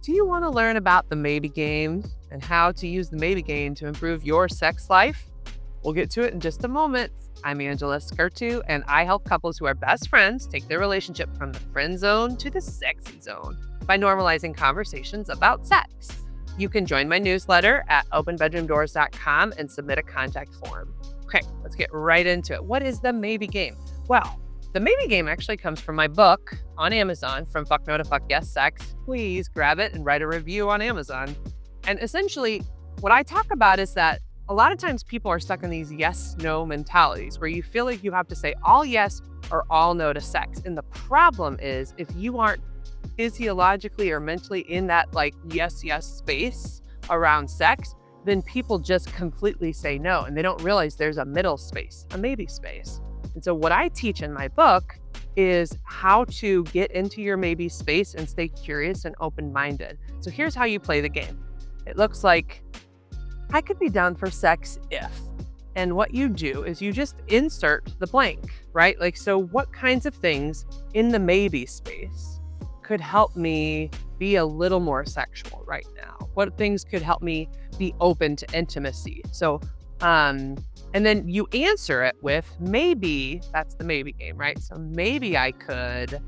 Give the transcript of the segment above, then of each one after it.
Do you want to learn about the maybe game and how to use the maybe game to improve your sex life? We'll get to it in just a moment. I'm Angela Skurtu, and I help couples who are best friends take their relationship from the friend zone to the sexy zone by normalizing conversations about sex. You can join my newsletter at openbedroomdoors.com and submit a contact form. Okay, let's get right into it. What is the maybe game? Well, the maybe game actually comes from my book on Amazon, From Fuck No to Fuck Yes Sex. Please grab it and write a review on Amazon. And essentially, what I talk about is that a lot of times people are stuck in these yes-no mentalities where you feel like you have to say all yes or all no to sex. And the problem is if you aren't physiologically or mentally in that yes space around sex, then people just completely say no and they don't realize there's a middle space, a maybe space. And so what I teach in my book is how to get into your maybe space and stay curious and open-minded. So here's how you play the game. It looks like I could be down for sex if, and what you do is you just insert the blank, right? So what kinds of things in the maybe space could help me be a little more sexual right now? What things could help me be open to intimacy? So, and then you answer it with maybe. That's the maybe game, right? So maybe I could,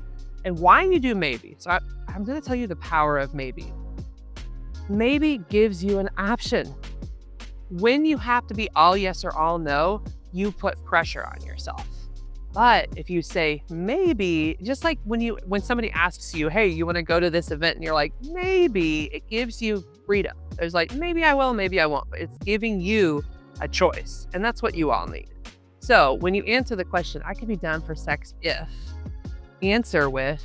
and why you do maybe. So I'm going to tell you the power of maybe. Maybe gives you an option. When you have to be all yes or all no, you put pressure on yourself. But if you say maybe, just like when somebody asks you, hey, you want to go to this event, and you're like, maybe, it gives you freedom. There's maybe I will, maybe I won't, but it's giving you a choice. And that's what you all need. So when you answer the question, I could be down for sex if, answer with,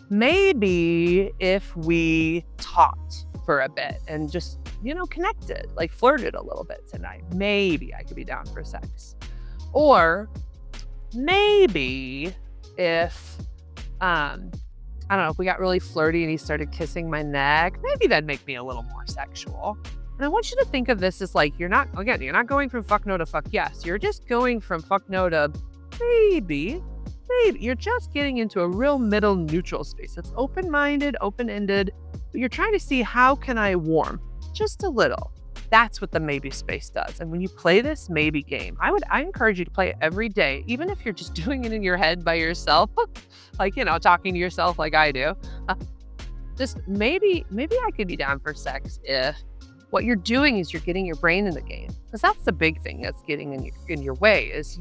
maybe if we talked for a bit and just, connected, flirted a little bit tonight, maybe I could be down for sex. Or maybe if, I don't know, if we got really flirty and he started kissing my neck, maybe that'd make me a little more sexual. And I want you to think of this as you're not going from fuck no to fuck yes. You're just going from fuck no to maybe. You're just getting into a real middle neutral space. It's open-minded, open-ended, but you're trying to see how can I warm just a little. That's what the maybe space does. And when you play this maybe game, I encourage you to play it every day, even if you're just doing it in your head by yourself, talking to yourself like I do. Just maybe I could be down for sex if what you're doing is you're getting your brain in the game. Because that's the big thing that's getting in your way is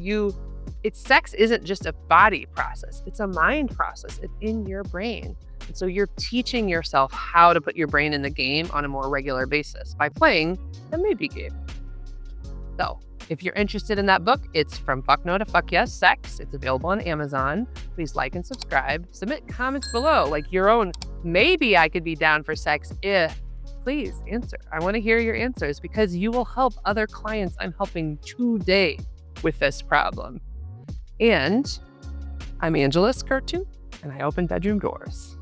sex isn't just a body process. It's a mind process. It's in your brain. And so you're teaching yourself how to put your brain in the game on a more regular basis by playing the maybe game. So if you're interested in that book, it's From Fuck No to Fuck Yes Sex. It's available on Amazon. Please like and subscribe. Submit comments below, your own maybe I could be down for sex if. Please answer. I want to hear your answers because you will help other clients I'm helping today with this problem. And I'm Angela Skurtu, and I open bedroom doors.